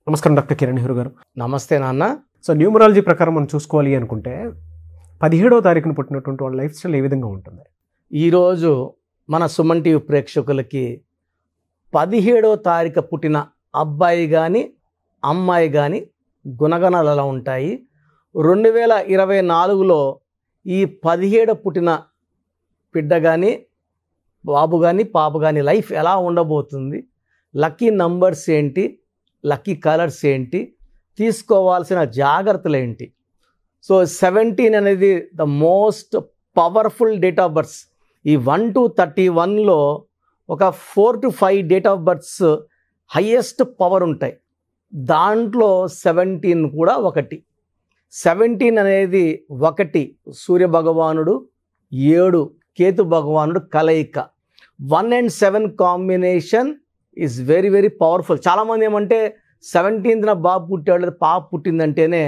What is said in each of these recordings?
నమస్కారం డాక్టర్ కిరణ్ నెహ్రూ గారు. నమస్తే నాన్న. సో న్యూమరాలజీ ప్రకారం మనం చూసుకోవాలి అనుకుంటే 17వ తారీఖున పుట్టినటువంటి వాళ్ళ లైఫ్ స్టైల్ ఏ విధంగా ఉంటుంది? ఈరోజు మన సుమన్ టీవీ ప్రేక్షకులకి 17వ తారీఖు పుట్టిన అబ్బాయి కానీ అమ్మాయి కానీ గుణగణాలు ఎలా ఉంటాయి, 2024లో ఈ 17 పుట్టిన బిడ్డ కానీ బాబు కానీ పాప కానీ లైఫ్ ఎలా ఉండబోతుంది, లక్కీ నంబర్స్ ఏంటి, లక్కీ కలర్స్ ఏంటి, తీసుకోవాల్సిన జాగ్రత్తలు ఏంటి. సో 17 అనేది the most powerful date of births. ఈ 1 to 31లో ఒక 4 to 5 date of births highest power ఉంటాయి. దాంట్లో 17 కూడా ఒకటి. 17 అనేది 1 సూర్య భగవానుడు, 7 కేతు భగవానుడు కలయిక. 1 and 7 combination is very very powerful. చాలామంది ఏమంటే 17న బాబు పుట్టాడు లేదా పాప పుట్టిందంటేనే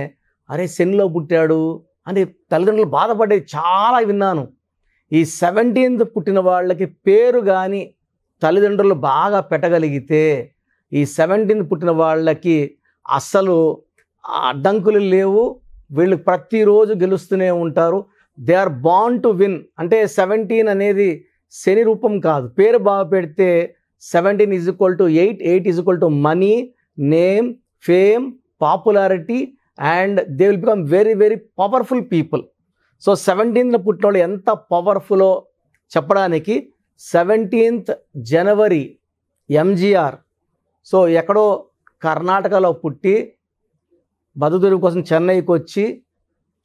అరే శనిలో పుట్టాడు అని తల్లిదండ్రులు బాధపడేది చాలా విన్నాను. ఈ 17th పుట్టిన వాళ్ళకి పేరు కానీ తల్లిదండ్రులు బాగా పెట్టగలిగితే ఈ 17th పుట్టిన వాళ్ళకి అస్సలు అడ్డంకులు లేవు. వీళ్ళు ప్రతిరోజు గెలుస్తూనే ఉంటారు. They are born to win. అంటే 17 అనేది శని రూపం కాదు. పేరు బాగా పెడితే 17 is equal to 8, 8 is equal to money, name, fame, popularity and they will become very very powerful people. So 17th పుట్టిన వాళ్ళు ఎంత పవర్ఫుల్లో చెప్పడానికి 17th జనవరి ఎంజీఆర్ సో ఎక్కడో కర్ణాటకలో పుట్టి బతుకుదెరువు కోసం చెన్నైకి వచ్చి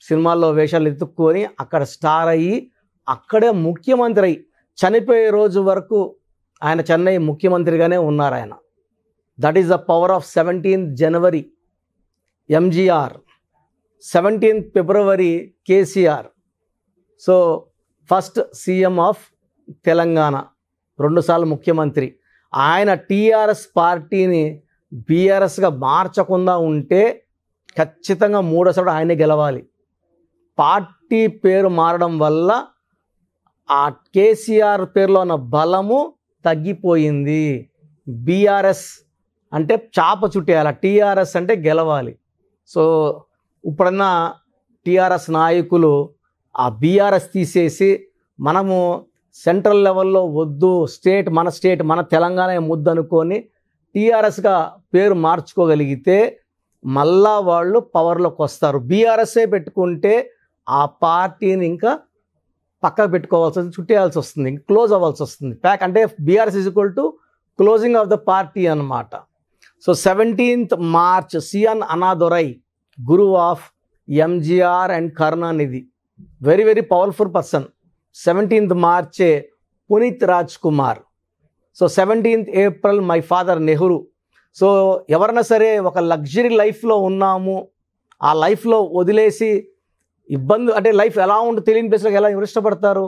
సినిమాల్లో వేషాలు ఎత్తుక్కొని అక్కడ స్టార్ అయ్యి అక్కడే ముఖ్యమంత్రి అయ్యి చనిపోయే రోజు వరకు ఆయన చెన్నై ముఖ్యమంత్రిగానే ఉన్నారు ఆయన. That is the power of 17th January MGR. 17th February KCR. So first CM of Telangana, 2 సార్లు ముఖ్యమంత్రి. ఆయన టీఆర్ఎస్ పార్టీని బీఆర్ఎస్గా మార్చకుండా ఉంటే ఖచ్చితంగా 3వసారి ఆయనే గెలవాలి. పార్టీ పేరు మారడం వల్ల ఆ కేసీఆర్ పేరులో ఉన్న బలము తగ్గిపోయింది. బీఆర్ఎస్ అంటే చాప చుట్టేయాలి, టీఆర్ఎస్ అంటే గెలవాలి. సో ఇప్పుడన్నా టీఆర్ఎస్ నాయకులు ఆ బీఆర్ఎస్ తీసేసి మనము సెంట్రల్ లెవెల్లో వద్దు, మన స్టేట్ మన తెలంగాణ ముద్దు అనుకొని టీఆర్ఎస్గా పేరు మార్చుకోగలిగితే మళ్ళా వాళ్ళు పవర్లోకి వస్తారు. బీఆర్ఎస్ఏ పెట్టుకుంటే ఆ పార్టీని ఇంకా పక్కకు పెట్టుకోవాల్సి వస్తుంది, చుట్టేయాల్సి వస్తుంది, ఇంకా క్లోజ్ అవ్వాల్సి వస్తుంది. ప్యాక్ అంటే BRS is equal to closing of the party అన్నమాట. So 17th March C N Annadurai, గురువు of MGR and Karunanidhi, very very powerful person. 17th మార్చే Puneeth Raj Kumar. So 17th April my father Nehru. So ఎవరైనా సరే ఒక లగ్జరీ లైఫ్లో ఉన్నాము, ఆ లైఫ్లో వదిలేసి ఇబ్బంది అంటే లైఫ్ ఎలా ఉంటుందో తెలియని ప్లేస్లోకి ఎలా ఇష్టపడతారు.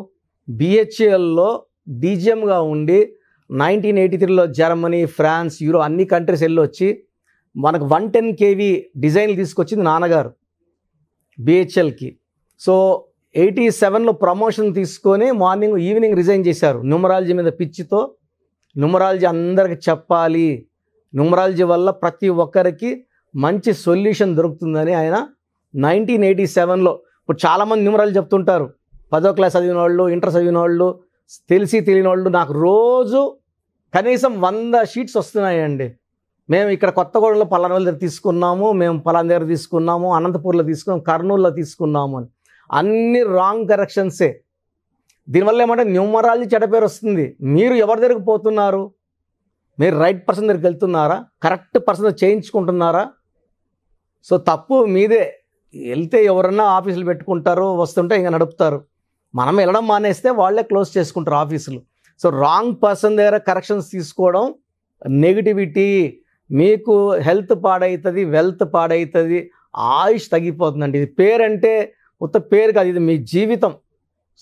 బిహెచ్ఎల్లో డీజీఎంగా ఉండి 1983లో జర్మనీ, ఫ్రాన్స్, యూరోప్ అన్ని కంట్రీస్ వెళ్ళి వచ్చి మనకు 110 kV డిజైన్లు తీసుకొచ్చింది నాన్నగారు బిహెచ్ఎల్కి. సో 87లో ప్రమోషన్ తీసుకొని ఈవినింగ్ రిజైన్ చేశారు. న్యూమరాలజీ మీద పిచ్చితో. న్యూమరాలజీ అందరికి చెప్పాలి, న్యూమరాలజీ వల్ల ప్రతి ఒక్కరికి మంచి సొల్యూషన్ దొరుకుతుందని ఆయన 1987లో. ఇప్పుడు చాలామంది న్యూమరాలజీ చెప్తుంటారు, 10వ క్లాస్ చదివిన వాళ్ళు, ఇంటర్ చదివిన వాళ్ళు, తెలియని వాళ్ళు. నాకు రోజు కనీసం 100 షీట్స్ వస్తున్నాయండి. మేము ఇక్కడ కొత్తగూడెంలో పలానా దగ్గర తీసుకున్నాము, మేము పలానా దగ్గర తీసుకున్నాము, అనంతపూర్లో తీసుకున్నాము, కర్నూలులో తీసుకున్నాము అని. అన్ని రాంగ్ కరెక్షన్సే. దీనివల్ల ఏమంటే న్యూమరాలజీ చెడ్డ పేరు వస్తుంది. మీరు ఎవరి దగ్గరికి పోతున్నారు? మీరు రైట్ పర్సన్ దగ్గరికి వెళ్తున్నారా? Correct person చేయించుకుంటున్నారా? సో తప్పు మీదే. వెళ్తే ఎవరన్నా ఆఫీసులు పెట్టుకుంటారు, వస్తుంటే ఇంకా నడుపుతారు. మనం వెళ్ళడం మానేస్తే వాళ్ళే క్లోజ్ చేసుకుంటారు ఆఫీసులు. సో రాంగ్ పర్సన్ దగ్గర కరెక్షన్స్ తీసుకోవడం నెగిటివిటీ. మీకు హెల్త్ పాడవుతుంది, వెల్త్ పాడవుతుంది, ఆయుష్ తగ్గిపోతుందండి. ఇది పేరంటే ఉత్త పేరు కాదు, ఇది మీ జీవితం.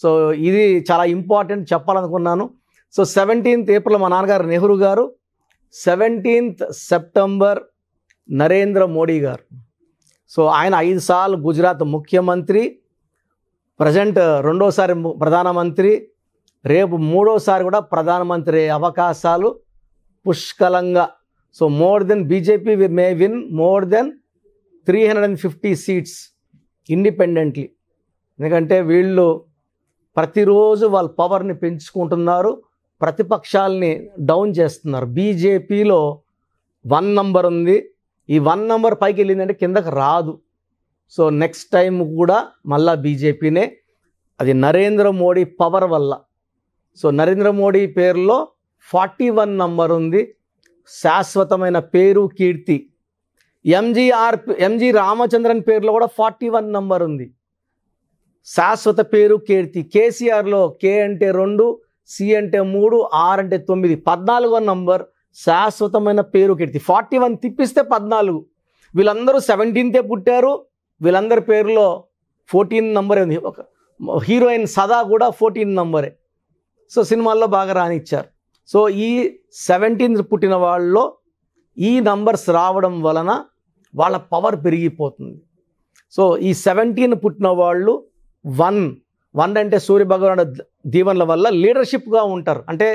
సో ఇది చాలా ఇంపార్టెంట్ చెప్పాలనుకున్నాను. సో 17th ఏప్రిల్ మా నాన్నగారు నెహ్రూ గారు, 17th సెప్టెంబర్ నరేంద్ర మోడీ గారు. సో ఆయన 5 సార్లు గుజరాత్ ముఖ్యమంత్రి, ప్రజెంట్ 2వసారి ప్రధానమంత్రి, రేపు 3వసారి కూడా ప్రధానమంత్రి అవకాశాలు పుష్కలంగా so BJP may win more than 350 seats independently. ఎందుకంటే వీళ్ళు ప్రతిరోజు వాళ్ళ పవర్ని పెంచుకుంటున్నారు, ప్రతిపక్షాలని డౌన్ చేస్తున్నారు. బీజేపీలో 1 నంబర్ ఉంది. ఈ 1 నంబర్ పైకి వెళ్ళిందంటే కిందకి రాదు. సో నెక్స్ట్ టైం కూడా మళ్ళా బీజేపీనే. అది నరేంద్ర మోడీ పవర్ వల్ల. సో నరేంద్ర మోడీ పేరులో 41 నంబర్ ఉంది. శాశ్వతమైన పేరు, కీర్తి. ఎంజీ రామచంద్రన్ పేరులో కూడా 41 నంబర్ ఉంది. శాశ్వత పేరు, కీర్తి. కేసీఆర్లో కే అంటే 2, సి అంటే 3, ఆర్ అంటే 9, 14వ నంబర్ శాశ్వతమైన పేరు, కీర్తి. 41 తిప్పిస్తే 14. వీళ్ళందరూ 17థే పుట్టారు. వీళ్ళందరి పేరులో 14 నంబరే ఉంది. ఒక హీరోయిన్ సదా కూడా 14 నంబరే. సో సినిమాల్లో బాగా రానిచ్చారు. సో ఈ 17th పుట్టిన వాళ్ళలో ఈ నంబర్స్ రావడం వలన వాళ్ళ పవర్ పెరిగిపోతుంది. సో ఈ 17 పుట్టిన వాళ్ళు 1 అంటే సూర్య భగవానుడు దీవెనల వల్ల లీడర్షిప్గా ఉంటారు. అంటే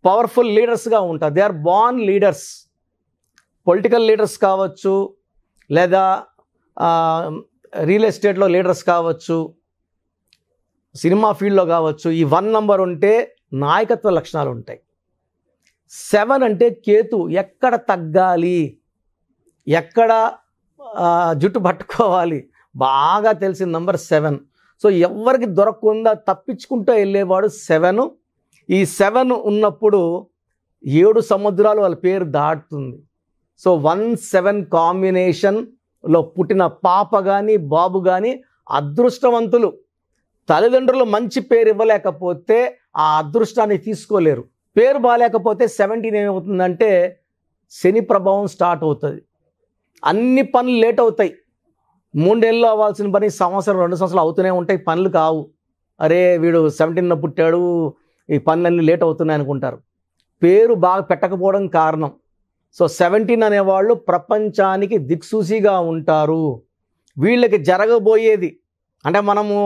పవర్ఫుల్ లీడర్స్గా ఉంటారు. They are born leaders. Political leaders కావచ్చు, లేదా రియల్ ఎస్టేట్లో లీడర్స్ కావచ్చు, సినిమా ఫీల్డ్లో కావచ్చు. ఈ 1 నంబర్ ఉంటే నాయకత్వ లక్షణాలు ఉంటాయి. 7 అంటే కేతు. ఎక్కడ తగ్గాలి, ఎక్కడ జుట్టు పట్టుకోవాలి బాగా తెలిసిన నంబర్ 7. సో ఎవరికి దొరకకుండా తప్పించుకుంటూ వెళ్ళేవాడు 7. ఈ 7 ఉన్నప్పుడు 7 సముద్రాలు వాళ్ళ పేరు దాటుతుంది. సో 1-7 కాంబినేషన్లో పుట్టిన పాప కానీ బాబు కానీ అదృష్టవంతులు. తల్లిదండ్రులు మంచి పేరు ఇవ్వలేకపోతే ఆ అదృష్టాన్ని తీసుకోలేరు. పేరు బాగాలేకపోతే 17 ఏమవుతుందంటే శని ప్రభావం స్టార్ట్ అవుతుంది. అన్ని పనులు లేట్ అవుతాయి. 3 ఏళ్ళు అవ్వాల్సిన పని సంవత్సరం 2 సంవత్సరాలు అవుతూనే ఉంటాయి. పనులు కావు. అరే వీడు 17 పుట్టాడు, ఈ పనులన్నీ లేట్ అవుతున్నాయి అనుకుంటారు. పేరు బాగా పెట్టకపోవడం కారణం. సో 17 అనేవాళ్ళు ప్రపంచానికి దిక్సూచిగా ఉంటారు. వీళ్ళకి జరగబోయేది అంటే మనము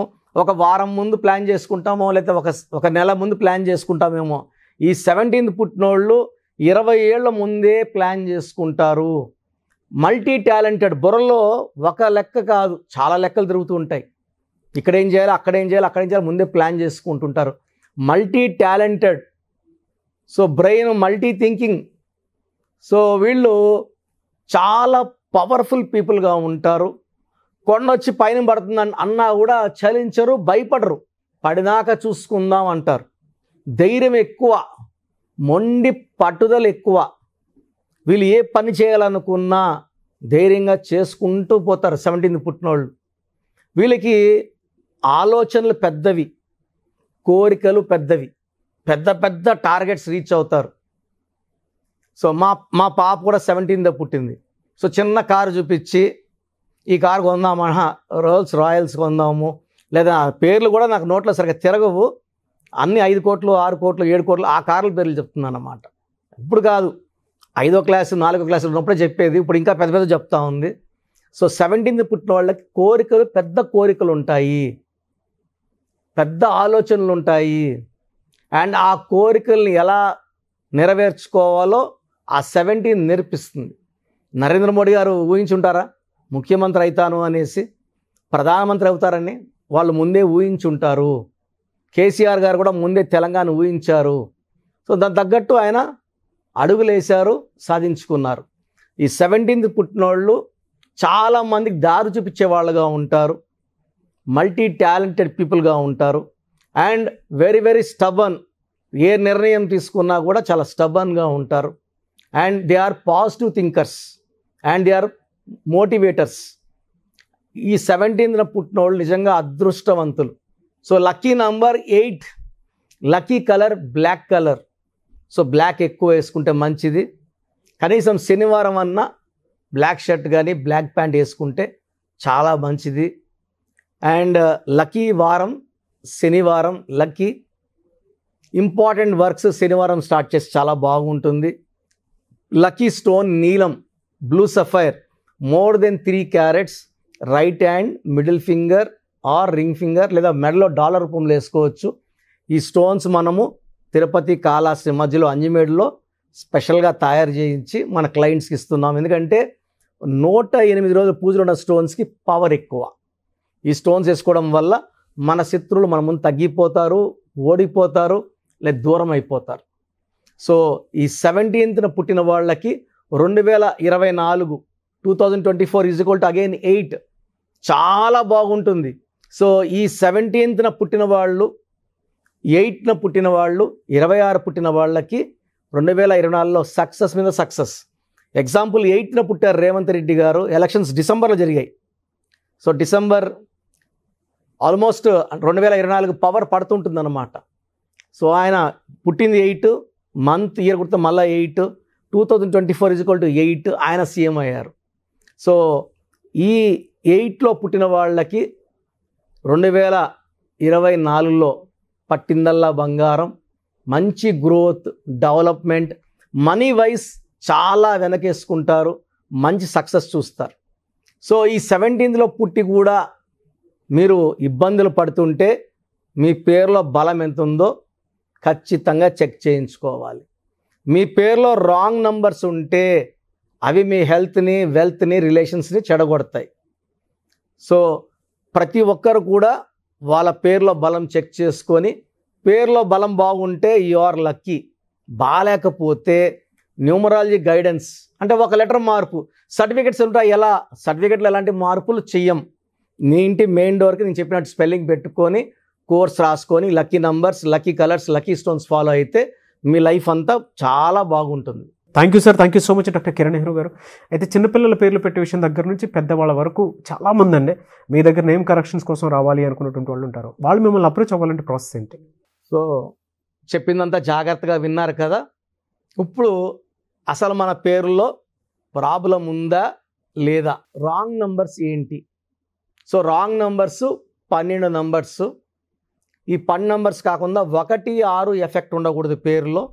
ఒక వారం ముందు ప్లాన్ చేసుకుంటామో, లేకపోతే ఒక నెల ముందు ప్లాన్ చేసుకుంటామేమో. ఈ 17th పుట్టినోళ్ళు 20 ఏళ్ల ముందే ప్లాన్ చేసుకుంటారు. Multi talented. బుర్రలో ఒక లెక్క కాదు, చాలా లెక్కలు తిరుగుతూ ఉంటాయి. ఇక్కడేం చేయాలి, అక్కడేం చేయాలి ముందే ప్లాన్ చేసుకుంటుంటారు. Multi talented. So brain multi thinking. So వీళ్ళు చాలా పవర్ఫుల్ పీపుల్గా ఉంటారు. కొండొచ్చి పైన పడుతుందని అన్నా కూడా చలించరు, భయపడరు. పడినాక చూసుకుందాం అంటారు. ధైర్యం ఎక్కువ, మొండి పట్టుదల ఎక్కువ. వీళ్ళు ఏ పని చేయాలనుకున్నా ధైర్యంగా చేసుకుంటూ పోతారు 17th పుట్టినోళ్ళు. వీళ్ళకి ఆలోచనలు పెద్దవి, కోరికలు పెద్దవి, పెద్ద పెద్ద టార్గెట్స్ రీచ్ అవుతారు. సో మా పాప కూడా 17th పుట్టింది. సో చిన్న కారు చూపించి ఈ కారు కొందామా, రోల్స్ రాయల్స్ కొందాము, లేదా పేర్లు కూడా నాకు నోట్లో సరిగ్గా తిరగవు. అన్ని 5 కోట్లు 6 కోట్లు 7 కోట్లు ఆ కార్ల పేర్లు చెప్తున్నాను అన్నమాట. ఇప్పుడు కాదు, 5వ క్లాసు 4వ క్లాసు ఉన్నప్పుడే చెప్పేది. ఇప్పుడు ఇంకా పెద్ద పెద్ద చెప్తా ఉంది. సో 17th పుట్టిన వాళ్ళకి కోరికలు, పెద్ద కోరికలు ఉంటాయి, పెద్ద ఆలోచనలు ఉంటాయి. అండ్ ఆ కోరికల్ని ఎలా నెరవేర్చుకోవాలో ఆ 17 నేర్పిస్తుంది. నరేంద్ర మోడీ గారు ఊహించుంటారా ముఖ్యమంత్రి అవుతాను అనేసి, ప్రధానమంత్రి అవుతారని వాళ్ళు ముందే ఊహించుంటారు. కేసీఆర్ గారు కూడా ముందే తెలంగాణ ఊహించారు. సో దానికి తగ్గట్టు ఆయన అడుగులేశారు, సాధించుకున్నారు. ఈ 17th పుట్టినోళ్ళు చాలామందికి దారి చూపించే వాళ్ళుగా ఉంటారు, మల్టీ టాలెంటెడ్ పీపుల్గా ఉంటారు. And very very stubborn. ఏ నిర్ణయం తీసుకున్నా కూడా చాలా స్టబన్గా ఉంటారు. And they are positive thinkers and they are motivators. ఈ 17th పుట్టినోళ్ళు నిజంగా అదృష్టవంతులు. So lucky number 8. Lucky colour black colour. So black ఎక్కువ వేసుకుంటే మంచిది. కనీసం శనివారం అన్నా బ్లాక్ షర్ట్ కానీ బ్లాక్ ప్యాంట్ వేసుకుంటే చాలా మంచిది. అండ్ లక్కీ వారం శనివారం. లక్కీ ఇంపార్టెంట్ వర్క్స్ శనివారం స్టార్ట్ చేసి చాలా బాగుంటుంది. లక్కీ స్టోన్ నీలం, blue sapphire, more than 3 carats, right hand, middle finger are ring finger, లేదా మెడలో డాలర్ రూపంలో వేసుకోవచ్చు. ఈ స్టోన్స్ మనము తిరుపతి, కాళహస్తి మధ్యలో అంజిమేడులో స్పెషల్గా తయారు చేయించి మన క్లయింట్స్కి ఇస్తున్నాం. ఎందుకంటే 108 రోజులు పూజలు ఉన్న స్టోన్స్కి పవర్ ఎక్కువ. ఈ స్టోన్స్ వేసుకోవడం వల్ల మన శత్రువులు మన ముందు తగ్గిపోతారు, ఓడిపోతారు, లేదా దూరం అయిపోతారు. సో ఈ 17th పుట్టిన వాళ్ళకి 2024 2024 అగైన్ 8 చాలా బాగుంటుంది. సో ఈ 17th పుట్టిన వాళ్ళు, 8th పుట్టిన వాళ్ళు, 26 పుట్టిన వాళ్ళకి 2024లో సక్సెస్ మీద సక్సెస్. ఎగ్జాంపుల్ 8th పుట్టారు రేవంత్ రెడ్డి గారు, ఎలక్షన్స్ డిసెంబర్లో జరిగాయి. సో డిసెంబర్ ఆల్మోస్ట్ 2024 పవర్ పడుతుంటుంది అన్నమాట. సో ఆయన పుట్టింది 8 మంత్ ఇయర్ గుర్తు మళ్ళీ 8 2024 8 ఆయన సీఎం అయ్యారు. సో ఈ 8లో పుట్టిన వాళ్ళకి 2024లో పట్టిందల్లా బంగారం, మంచి గ్రోత్, డెవలప్మెంట్, మనీ వైజ్ చాలా వెనకేసుకుంటారు, మంచి సక్సెస్ చూస్తారు. సో ఈ 17th పుట్టి కూడా మీరు ఇబ్బందులు పడుతుంటే మీ పేరులో బలం ఎంత ఉందో ఖచ్చితంగా చెక్ చేయించుకోవాలి. మీ పేరులో రాంగ్ నంబర్స్ ఉంటే అవి మీ హెల్త్ని, వెల్త్ని, రిలేషన్స్ని చెడగొడతాయి. సో ప్రతి ఒక్కరు కూడా వాళ్ళ పేరులో బలం చెక్ చేసుకొని, పేరులో బలం బాగుంటే యు ఆర్ లక్కీ, బాగాలేకపోతే న్యూమరాలజీ గైడెన్స్ అంటే ఒక లెటర్ మార్పు, సర్టిఫికెట్స్ ఉంటాయి. ఎలా సర్టిఫికెట్లు ఎలాంటి మార్పులు చెయ్యం. మీ ఇంటి మెయిన్ డోర్కి నేను చెప్పినట్టు స్పెల్లింగ్ పెట్టుకొని కోర్స్ రాసుకొని lucky numbers, lucky colours, lucky stones follow అయితే మీ లైఫ్ అంతా చాలా బాగుంటుంది. Thank you sir, thank you so much doctor Kiran Nehru గారు. అయితే చిన్నపిల్లల పేర్లు పెట్టే విషయం దగ్గర నుంచి పెద్దవాళ్ళ వరకు చాలామంది అండి మీ దగ్గర నేమ్ కరెక్షన్స్ కోసం రావాలి అనుకున్నటువంటి వాళ్ళు ఉంటారు. వాళ్ళు మిమ్మల్ని అప్రోచ్ అవ్వాలంటే ప్రాసెస్ ఏంటి? సో చెప్పిందంతా జాగ్రత్తగా విన్నారు కదా. ఇప్పుడు అసలు మన పేరులో ప్రాబ్లం ఉందా లేదా, రాంగ్ నంబర్స్ ఏంటి? So wrong numbers 12 numbers. ఈ 10 నంబర్స్ కాకుండా 1, 6 ఎఫెక్ట్ ఉండకూడదు పేరులో,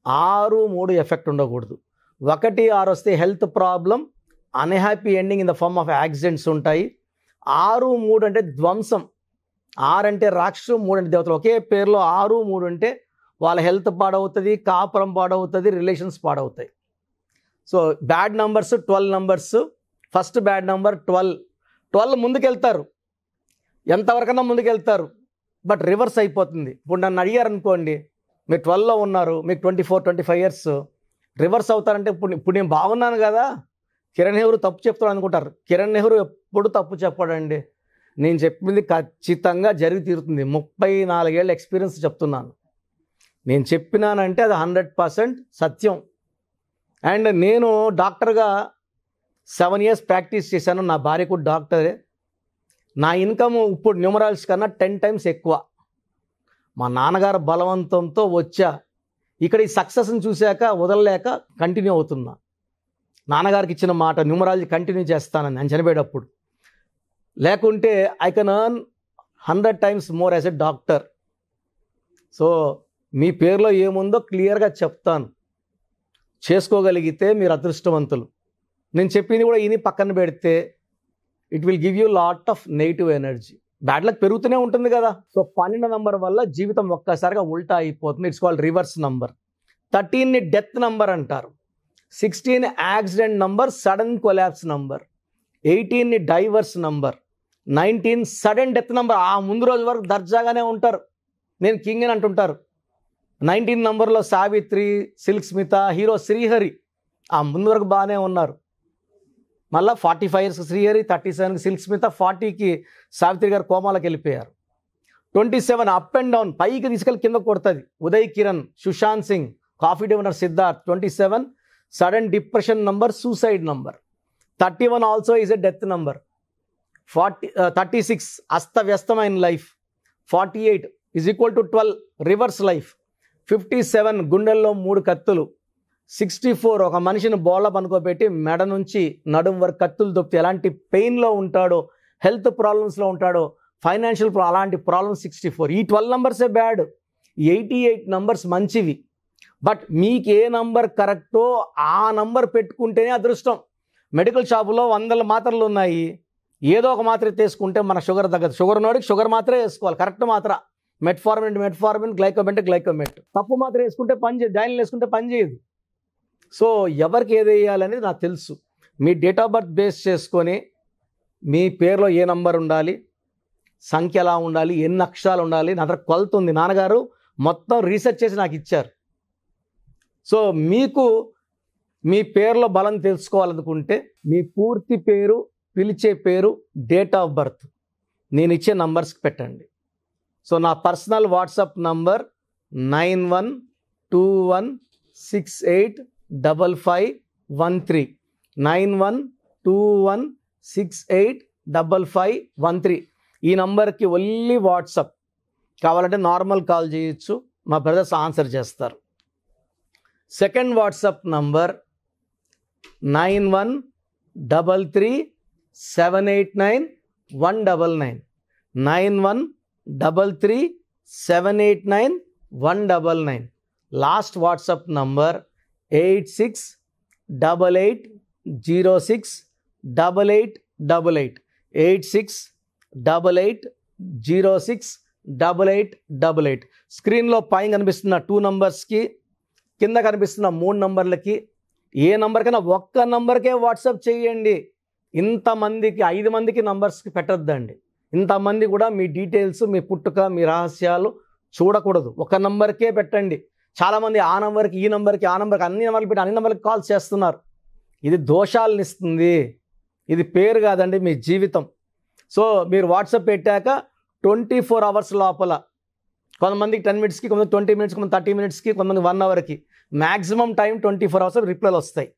6, 3 ఎఫెక్ట్ ఉండకూడదు. 1, 6 వస్తే health problem, unhappy ending in the form of accidents ఉంటాయి. 6, 3 అంటే ధ్వంసం. 6 అంటే రాక్షసు, 3 అంటే దేవతలు. ఒకే పేరులో 6, 3 అంటే వాళ్ళ హెల్త్ పాడవుతుంది, కాపురం పాడవుతుంది, రిలేషన్స్ పాడవుతాయి. So bad numbers 12 numbers. First bad number 12 ముందుకెళ్తారు, ఎంతవరకన్నా ముందుకెళ్తారు, బట్ రివర్స్ అయిపోతుంది. ఇప్పుడు నన్ను అడిగారు అనుకోండి, మీరు 12లో ఉన్నారు, మీకు 24, 25 ఇయర్స్, రివర్స్ అవుతారంటే ఇప్పుడు నేను బాగున్నాను కదా, కిరణ్ నెహ్రూ తప్పు చెప్తాడు అనుకుంటారు. కిరణ్ నెహ్రూ ఎప్పుడు తప్పు చెప్పాడండి. నేను చెప్పింది ఖచ్చితంగా జరిగి తీరుతుంది. 34 ఏళ్ళ ఎక్స్పీరియన్స్ చెప్తున్నాను. నేను చెప్పినానంటే అది 100% సత్యం. అండ్ నేను డాక్టర్గా 7 ఇయర్స్ ప్రాక్టీస్ చేశాను. నా భార్య కూడా డాక్టరే. నా ఇన్కమ్ ఇప్పుడు న్యూమరాలజీ కన్నా 10 times ఎక్కువ. మా నాన్నగారు బలవంతంతో వచ్చా. ఇక్కడ ఈ సక్సెస్ని చూశాక వదలలేక కంటిన్యూ అవుతున్నా. నాన్నగారికి ఇచ్చిన మాట న్యూమరాలజీ కంటిన్యూ చేస్తానని నేను చనిపోయేటప్పుడు. లేకుంటే I can earn 100 times more as a doctor. So మీ పేరులో ఏముందో క్లియర్గా చెప్తాను. చేసుకోగలిగితే మీరు అదృష్టవంతులు. నేను చెప్పింది కూడా ఈయన పక్కన పెడితే it will give you lot of negative energy. Bad luck పెరుగుతూనే ఉంటుంది కదా. సో 12 నంబర్ వల్ల జీవితం ఒక్కసారిగా ఉల్టా అయిపోతుంది. It's called reverse number. 13ని డెత్ నంబర్ అంటారు. 16 accident number, sudden collapse number. 18ని divorce number. 19 sudden death number. ఆ ముందు రోజు వరకు దర్జాగానే ఉంటారు, నేను కింగ్ అని అంటుంటారు. 19 నంబర్లో సావిత్రి, సిల్క్ స్మిత, హీరో శ్రీహరి ఆ ముందు వరకు బాగానే ఉన్నారు. మళ్ళీ 45 years శ్రీహరి, 37కి సిల్క్ స్మిత, 40కి సావిత్రి గారు కోమాలకు వెళ్ళిపోయారు. 27 అప్ అండ్ డౌన్, పైకి తీసుకెళ్ళి కింద కొడుతుంది. Uday Kiran, Sushant Singh, coffee day owner Siddharth. 27 sudden depression number, suicide number. 31 also is a death number. 36 అస్తవ్యస్తమైన life. 48 is equal to 12 reverse life. 57 గుండెల్లో 3 కత్తులు. 64 ఒక మనిషిని బోళ్ళ పనుకోబెట్టి మెడ నుంచి నడుం వరకు కత్తులు దొప్పితే ఎలాంటి పెయిన్లో ఉంటాడో, హెల్త్ ప్రాబ్లమ్స్లో ఉంటాడో, ఫైనాన్షియల్ అలాంటి ప్రాబ్లమ్స్ 64. ఈ 12 నంబర్సే బ్యాడ్. 88 నంబర్స్ మంచివి. బట్ మీకు ఏ నంబర్ కరెక్టో ఆ నంబర్ పెట్టుకుంటేనే అదృష్టం. మెడికల్ షాపులో 100 మాత్రలు ఉన్నాయి, ఏదో ఒక మాత్ర తీసుకుంటే మన షుగర్ తగ్గదు. షుగర్ ఉన్నోడికి షుగర్ మాత్రమే వేసుకోవాలి, కరెక్ట్ మాత్ర. మెట్ఫార్మిన్, గ్లైకోమెట్. తప్పు మాత్రం వేసుకుంటే పని చేయదు, డైనిల్ వేసుకుంటే పని చేయదు. సో ఎవరికి ఏది వేయాలనేది నాకు తెలుసు. మీ డేట్ ఆఫ్ బర్త్ బేస్ చేసుకొని మీ పేరులో ఏ నంబర్ ఉండాలి, సంఖ్య ఎలా ఉండాలి, ఎన్ని అక్షరాలు ఉండాలి, నా దగ్గర కొలత ఉంది. నాన్నగారు మొత్తం రీసెర్చ్ చేసి నాకు ఇచ్చారు. సో మీకు మీ పేరులో బలం తెలుసుకోవాలనుకుంటే మీ పూర్తి పేరు, పిలిచే పేరు, డేట్ ఆఫ్ బర్త్ నేను ఇచ్చే నంబర్స్కి పెట్టండి. సో నా పర్సనల్ వాట్సాప్ నంబర్ 9121685513 9121685513. ఈ నంబర్కి ఓన్లీ వాట్సాప్. కావాలంటే నార్మల్ కాల్ చేయొచ్చు, మా బ్రదర్స్ ఆన్సర్ చేస్తారు. Second WhatsApp number 9133789199 9133789199. Last WhatsApp number 8688068888 8688068888. స్క్రీన్లో పైన కనిపిస్తున్న 2 నంబర్స్కి, కింద కనిపిస్తున్న 3 నంబర్లకి ఏ నంబర్కైనా ఒక్క నంబర్కే వాట్సాప్ చేయండి. ఇంతమందికి 5 మందికి నంబర్స్కి పెట్టద్దండి. ఇంతమంది కూడా మీ డీటెయిల్స్, మీ పుట్టుక, మీ రహస్యాలు చూడకూడదు. ఒక నంబర్కే పెట్టండి. చాలామంది ఆ నంబర్కి, ఈ నంబర్కి, ఆ నంబర్కి, అన్ని నంబర్లు పెట్టి అన్ని నంబర్కి కాల్స్ చేస్తున్నారు. ఇది దోషాలను ఇస్తుంది. ఇది పేరు కాదండి, మీ జీవితం. సో మీరు వాట్సాప్ పెట్టాక 24 అవర్స్ లోపల, కొంతమందికి 10 మినిట్స్కి, కొంతమంది 20 మినిట్స్కి, కొంతమంది 30 మినిట్స్కి, కొంతమంది 1 అవర్కి, మ్యాక్సిమం టైం 24 అవర్స్ రిప్లైలు వస్తాయి.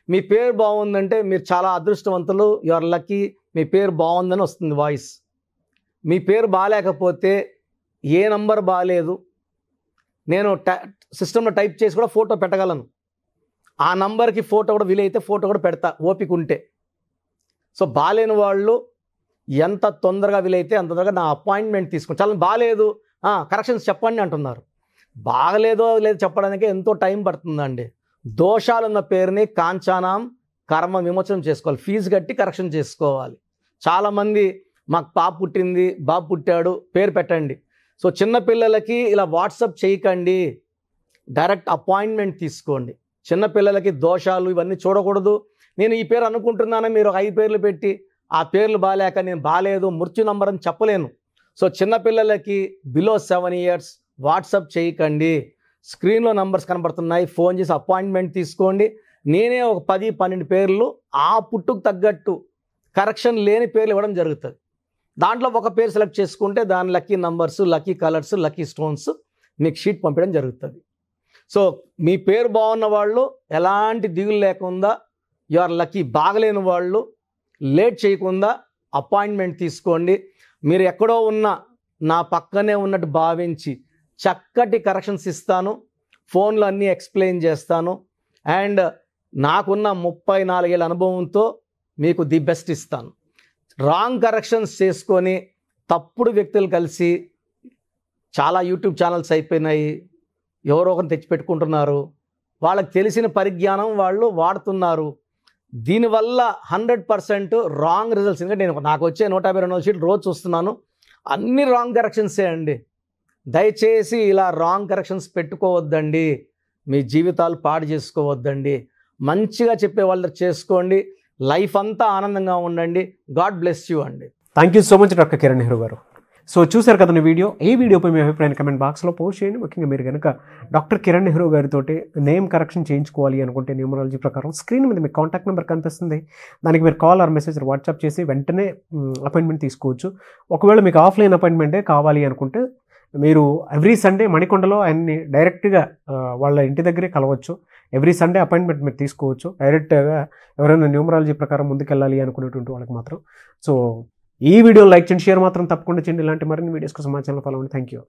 మీ పేరు బాగుందంటే మీరు చాలా అదృష్టవంతులు, యు ఆర్ లక్కీ. మీ పేరు బాగుందని వస్తుంది వాయిస్. మీ పేరు బాగాలేకపోతే, ఏ నంబర్ బాగాలేదు, నేను సిస్టంలో టైప్ చేసి కూడా ఫోటో పెట్టగలను. ఆ నంబర్కి ఫోటో కూడా వీలైతే ఫోటో కూడా పెడతా, ఓపిక ఉంటే. సో బాగాలేని వాళ్ళు ఎంత తొందరగా వీలైతే అంత తొందరగా నా అపాయింట్మెంట్ తీసుకుని, చాలా బాగాలేదు కరెక్షన్స్ చెప్పండి అంటున్నారు. బాగలేదో లేదో చెప్పడానికి ఎంతో టైం పడుతుందండి. దోషాలున్న పేరుని కాంచానాం కర్మ విమోచనం చేసుకోవాలి, ఫీజు కట్టి కరెక్షన్ చేసుకోవాలి. చాలామంది మాకు పాప పుట్టింది, బాబు పుట్టాడు, పేరు పెట్టండి. సో చిన్నపిల్లలకి ఇలా వాట్సాప్ చేయకండి, డైరెక్ట్ అపాయింట్మెంట్ తీసుకోండి. చిన్నపిల్లలకి దోషాలు ఇవన్నీ చూడకూడదు. నేను ఈ పేరు అనుకుంటున్నాను, మీరు 5 పేర్లు పెట్టి ఆ పేర్లు బాగాలేక నేను బాగాలేదు మృత్యు నంబర్ అని చెప్పలేను. సో చిన్నపిల్లలకి బిలో 7 ఇయర్స్ వాట్సాప్ చేయకండి. స్క్రీన్లో నంబర్స్ కనబడుతున్నాయి, ఫోన్ చేసి అపాయింట్మెంట్ తీసుకోండి. నేనే ఒక 10-12 పేర్లు ఆ పుట్టుకు తగ్గట్టు కరెక్షన్ లేని పేర్లు ఇవ్వడం జరుగుతుంది. దాంట్లో ఒక పేరు సెలెక్ట్ చేసుకుంటే దాని lucky numbers, lucky colours, lucky stones మీకు షీట్ పంపించడం జరుగుతుంది. సో మీ పేరు బాగున్న వాళ్ళు ఎలాంటి దిగులు లేకుండా యు ఆర్ లక్కీ. బాగలేని వాళ్ళు లేట్ చేయకుండా అపాయింట్మెంట్ తీసుకోండి. మీరు ఎక్కడో ఉన్న నా పక్కనే ఉన్నట్టు భావించి చక్కటి కరెక్షన్స్ ఇస్తాను, ఫోన్లో అన్నీ ఎక్స్ప్లెయిన్ చేస్తాను. అండ్ నాకున్న 34 ఏళ్ళ అనుభవంతో మీకు ది బెస్ట్ ఇస్తాను. రాంగ్ కరెక్షన్స్ చేసుకొని తప్పుడు వ్యక్తులు కలిసి చాలా యూట్యూబ్ ఛానల్స్ అయిపోయినాయి, ఎవరో ఒకరిని తెచ్చిపెట్టుకుంటున్నారు. వాళ్ళకి తెలిసిన పరిజ్ఞానం వాళ్ళు వాడుతున్నారు. దీనివల్ల 100% రాంగ్ రిజల్ట్స్. ఎందుకంటే నాకు వచ్చే 152 షీట్లు రోజు చూస్తున్నాను, అన్ని రాంగ్ కరెక్షన్సే అండి. దయచేసి ఇలా రాంగ్ కరెక్షన్స్ పెట్టుకోవద్దండి, మీ జీవితాలు పాడు చేసుకోవద్దండి. మంచిగా చెప్పే వాళ్ళు చేసుకోండి, లైఫ్ అంతా ఆనందంగా ఉండండి. గాడ్ బ్లెస్ యూ అండి. Thank you so much doctor Kiran Nehru గారు. సో చూశారు కదా వీడియో. ఈ వీడియోపై మీ అభిప్రాయాన్ని కమెంట్ బాక్స్లో పోస్ట్ చేయండి. ముఖ్యంగా మీరు కనుక డాక్టర్ కిరణ్ నెహ్రూ గారితో నేమ్ కరెక్షన్ చేయించుకోవాలి అనుకుంటే న్యూమరాలజీ ప్రకారం స్క్రీన్ మీద మీకు కాంటాక్ట్ నెంబర్ కనిపిస్తుంది, దానికి మీరు కాల్ ఆర్ మెసేజ్ వాట్సాప్ చేసి వెంటనే అపాయింట్మెంట్ తీసుకోవచ్చు. ఒకవేళ మీకు ఆఫ్లైన్ అపాయింట్మెంటే కావాలి అనుకుంటే మీరు ఎవ్రీ సండే మణికొండలో ఆయన్ని డైరెక్ట్గా వాళ్ళ ఇంటి దగ్గరే కలవచ్చు. ఎవ్రీ సండే అపాయింట్మెంట్ మీరు తీసుకోవచ్చు. డైరెక్ట్గా ఎవరైనా న్యూమరాలజీ ప్రకారం ముందుకెళ్ళాలి అనుకునేటువంటి వాళ్ళకి మాత్రం. సో ఈ వీడియో లైక్ చేయండి, షేర్ మాత్రం తప్పకుండా చేయండి. ఇలాంటి మరిన్ని వీడియోస్ కోసం మా ఛానల్ ఫాలో అవ్వండి. Thank you.